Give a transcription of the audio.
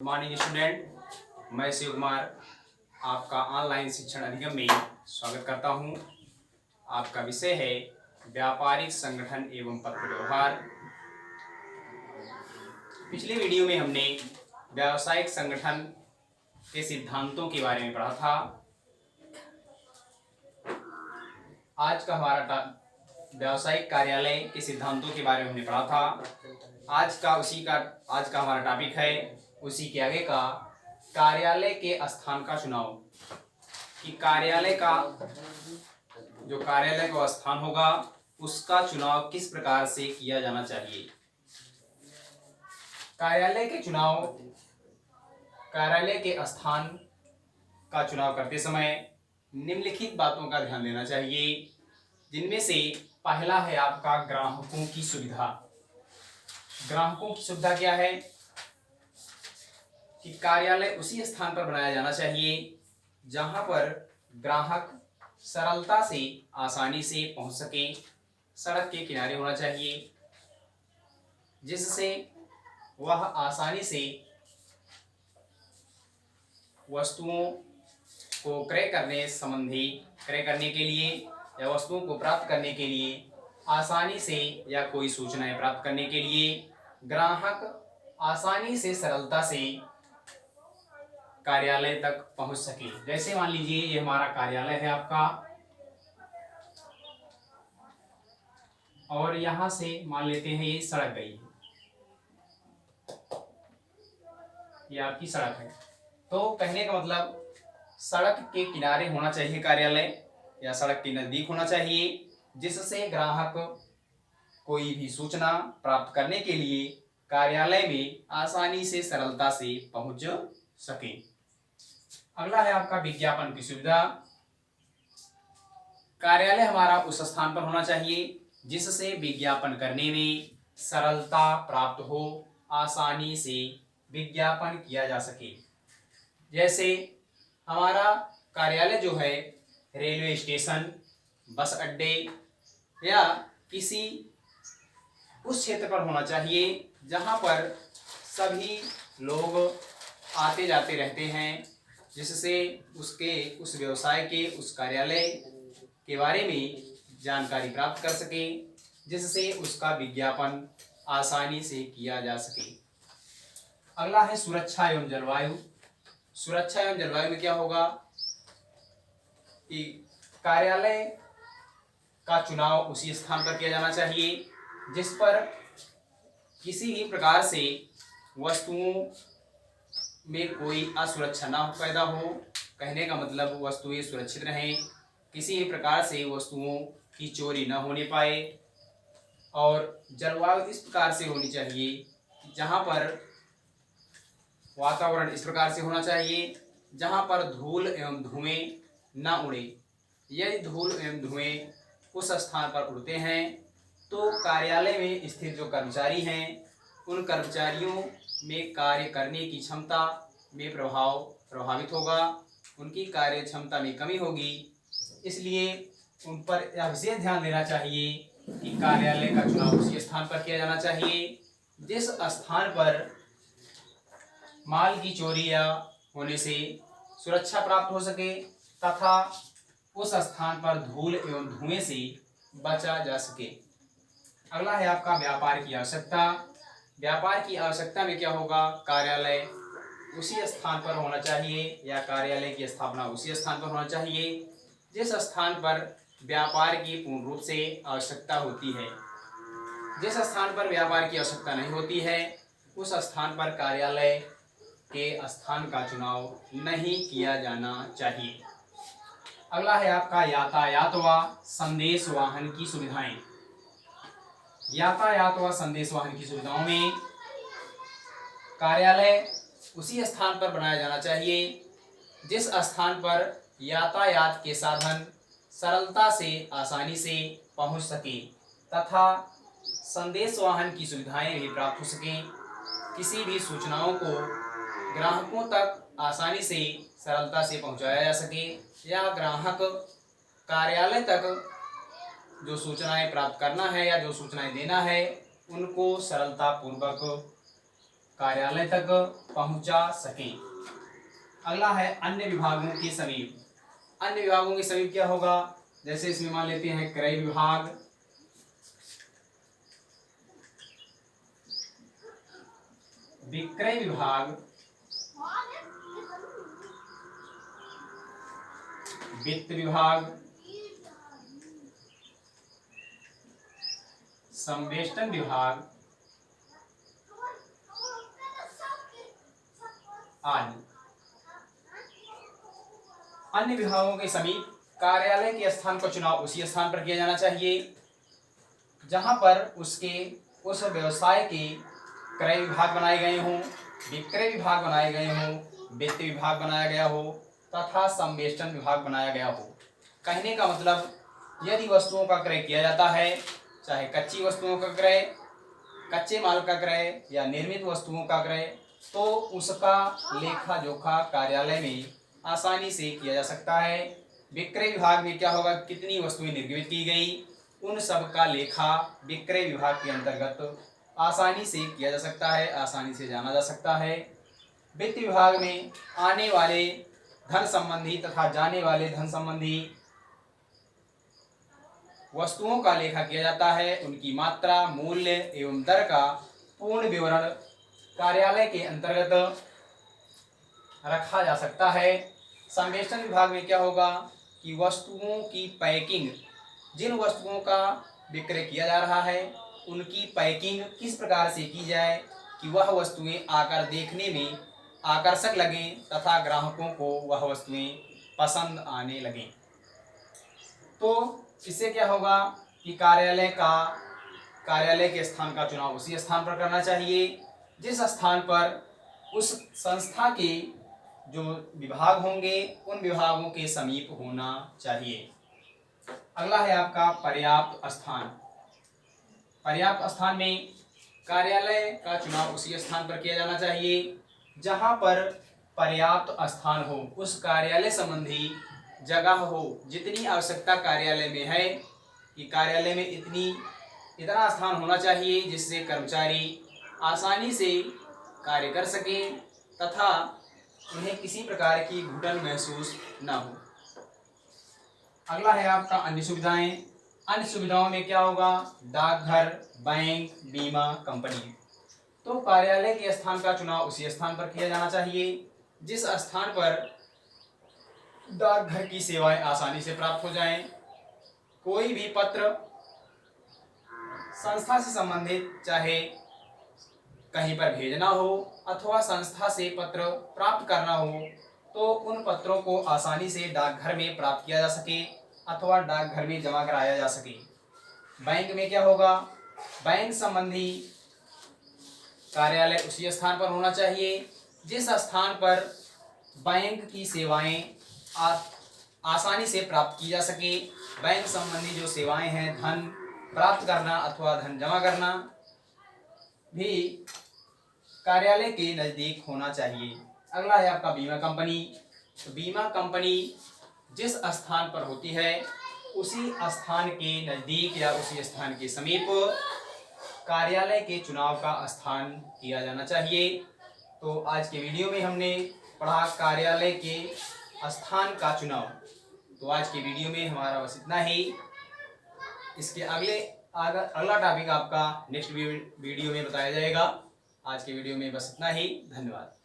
Good morning student, मैं शिव कुमार आपका online शिक्षण अधिगम में स्वागत करता हूं। आपका विषय है व्यापारिक संगठन एवं पत्र व्यवहार। पिछले वीडियो में हमने व्यावसायिक संगठन के सिद्धांतों के बारे में पढ़ा था। आज का हमारा व्यावसायिक कार्यालय के सिद्धांतों के बारे में हमने पढ़ा था। आज का हमारा टॉपिक है उसी के आगे का कार्यालय के स्थान का चुनाव। कि कार्यालय का स्थान होगा उसका चुनाव किस प्रकार से किया जाना चाहिए। कार्यालय के स्थान का चुनाव करते समय निम्नलिखित बातों का ध्यान देना चाहिए, जिनमें से पहला है आपका ग्राहकों की सुविधा। ग्राहकों की सुविधा क्या है कि कार्यालय उसी स्थान पर बनाया जाना चाहिए जहां पर ग्राहक सरलता से आसानी से पहुंच सके। सड़क के किनारे होना चाहिए जिससे वह आसानी से वस्तुओं को क्रय करने के लिए या वस्तुओं को प्राप्त करने के लिए आसानी से या कोई सूचनाएं प्राप्त करने के लिए ग्राहक आसानी से सरलता से कार्यालय तक पहुंच सके। जैसे मान लीजिए ये हमारा कार्यालय है आपका, और यहां से मान लेते हैं ये सड़क गई है, ये आपकी सड़क है। तो कहने का मतलब सड़क के किनारे होना चाहिए कार्यालय या सड़क के नजदीक होना चाहिए, जिससे ग्राहक कोई भी सूचना प्राप्त करने के लिए कार्यालय में आसानी से सरलता से पहुंच सके। अगला है आपका विज्ञापन की सुविधा। कार्यालय हमारा उस स्थान पर होना चाहिए जिससे विज्ञापन करने में सरलता प्राप्त हो, आसानी से विज्ञापन किया जा सके। जैसे हमारा कार्यालय जो है रेलवे स्टेशन, बस अड्डे या किसी उस क्षेत्र पर होना चाहिए जहां पर सभी लोग आते जाते रहते हैं, जिससे उस व्यवसाय के उस कार्यालय के बारे में जानकारी प्राप्त कर सके, जिससे उसका विज्ञापन आसानी से किया जा सके। अगला है सुरक्षा एवं जलवायु। सुरक्षा एवं जलवायु में क्या होगा कि कार्यालय का चुनाव उसी स्थान पर किया जाना चाहिए जिस पर किसी भी प्रकार से वस्तुओं में कोई असुरक्षा ना पैदा हो। कहने का मतलब वस्तुएं सुरक्षित रहें, किसी भी प्रकार से वस्तुओं की चोरी न होने पाए। और जलवायु इस प्रकार से होनी चाहिए, जहां पर वातावरण इस प्रकार से होना चाहिए जहां पर धूल एवं धुएं न उड़े। यदि धूल एवं धुएं उस स्थान पर उड़ते हैं तो कार्यालय में स्थित जो कर्मचारी हैं उन कर्मचारियों में कार्य करने की क्षमता में प्रभावित होगा, उनकी कार्य क्षमता में कमी होगी। इसलिए उन पर यह विशेष ध्यान देना चाहिए कि कार्यालय का चुनाव उसी स्थान पर किया जाना चाहिए जिस स्थान पर माल की चोरी या होने से सुरक्षा प्राप्त हो सके तथा उस स्थान पर धूल एवं धुएं से बचा जा सके। अगला है आपका व्यापार की आवश्यकता। व्यापार की आवश्यकता में क्या होगा, कार्यालय उसी स्थान पर होना चाहिए या कार्यालय की स्थापना उसी स्थान पर होना चाहिए जिस स्थान पर व्यापार की पूर्ण रूप से आवश्यकता होती है। जिस स्थान पर व्यापार की आवश्यकता नहीं होती है उस स्थान पर कार्यालय के स्थान का चुनाव नहीं किया जाना चाहिए। अगला है आपका यातायात व संदेश वाहन की सुविधाएं। यातायात व संदेश वाहन की सुविधाओं में कार्यालय उसी स्थान पर बनाया जाना चाहिए जिस स्थान पर यातायात के साधन सरलता से आसानी से पहुंच सके तथा संदेश वाहन की सुविधाएं भी प्राप्त हो सकें। किसी भी सूचनाओं को ग्राहकों तक आसानी से सरलता से पहुंचाया जा सके या ग्राहक कार्यालय तक जो सूचनाएं प्राप्त करना है या जो सूचनाएं देना है उनको सरलता पूर्वक कार्यालय तक पहुंचा सकें। अगला है अन्य विभागों के समीप। अन्य विभागों के समीप क्या होगा, जैसे इसमें मान लेते हैं क्रय विभाग, विक्रय विभाग, वित्त विभाग, संवेष्टन विभाग आदि। अन्य विभागों के समीप कार्यालय के स्थान का चुनाव उसी स्थान पर किया जाना चाहिए जहां पर उसके उस व्यवसाय के क्रय विभाग बनाए गए हों, विक्रय विभाग बनाए गए हों, वित्त विभाग बनाया गया हो तथा संवेष्टन विभाग बनाया गया हो। कहने का मतलब, यदि वस्तुओं का क्रय किया जाता है, चाहे कच्ची वस्तुओं का क्रय, कच्चे माल का क्रय या निर्मित वस्तुओं का क्रय, तो उसका लेखा जोखा कार्यालय में आसानी से किया जा सकता है। विक्रय विभाग में क्या होगा, कितनी वस्तुएं निर्मित की गई, उन सब का लेखा विक्रय विभाग के अंतर्गत आसानी से किया जा सकता है, आसानी से जाना जा सकता है। वित्त विभाग में आने वाले धन संबंधी तथा जाने वाले धन संबंधी वस्तुओं का लेखा किया जाता है, उनकी मात्रा, मूल्य एवं दर का पूर्ण विवरण कार्यालय के अंतर्गत रखा जा सकता है। संवेष्टन विभाग में क्या होगा कि वस्तुओं की पैकिंग, जिन वस्तुओं का विक्रय किया जा रहा है उनकी पैकिंग किस प्रकार से की जाए कि वह वस्तुएं आकर देखने में आकर्षक लगें तथा ग्राहकों को वह वस्तुएं पसंद आने लगें। तो इससे क्या होगा कि कार्यालय के स्थान का चुनाव उसी स्थान पर करना चाहिए जिस स्थान पर उस संस्था के जो विभाग होंगे उन विभागों के समीप होना चाहिए। अगला है आपका पर्याप्त स्थान। पर्याप्त स्थान में कार्यालय का चुनाव उसी स्थान पर किया जाना चाहिए जहां पर पर्याप्त स्थान हो, उस कार्यालय संबंधी जगह हो, जितनी आवश्यकता कार्यालय में है कि कार्यालय में इतना स्थान होना चाहिए जिससे कर्मचारी आसानी से कार्य कर सकें तथा उन्हें किसी प्रकार की घुटन महसूस न हो। अगला है आपका अन्य सुविधाएं। अन्य सुविधाओं में क्या होगा, डाकघर, बैंक, बीमा कंपनी। तो कार्यालय के स्थान का चुनाव उसी स्थान पर किया जाना चाहिए जिस स्थान पर डाकघर की सेवाएं आसानी से प्राप्त हो जाएं। कोई भी पत्र संस्था से संबंधित, चाहे कहीं पर भेजना हो अथवा संस्था से पत्र प्राप्त करना हो, तो उन पत्रों को आसानी से डाकघर में प्राप्त किया जा सके अथवा डाकघर में जमा कराया जा सके। बैंक में क्या होगा, बैंक संबंधी कार्यालय उसी स्थान पर होना चाहिए जिस स्थान पर बैंक की सेवाएं आसानी से प्राप्त की जा सके। बैंक संबंधी जो सेवाएं हैं, धन प्राप्त करना अथवा धन जमा करना, भी कार्यालय के नज़दीक होना चाहिए। अगला है आपका बीमा कंपनी। तो बीमा कंपनी जिस स्थान पर होती है उसी स्थान के नज़दीक या उसी स्थान के समीप कार्यालय के चुनाव का स्थान किया जाना चाहिए। तो आज के वीडियो में हमने पढ़ा कार्यालय के स्थान का चुनाव। तो आज के वीडियो में हमारा बस इतना ही। इसके अगला टॉपिक आपका नेक्स्ट वीडियो में बताया जाएगा। आज के वीडियो में बस इतना ही। धन्यवाद।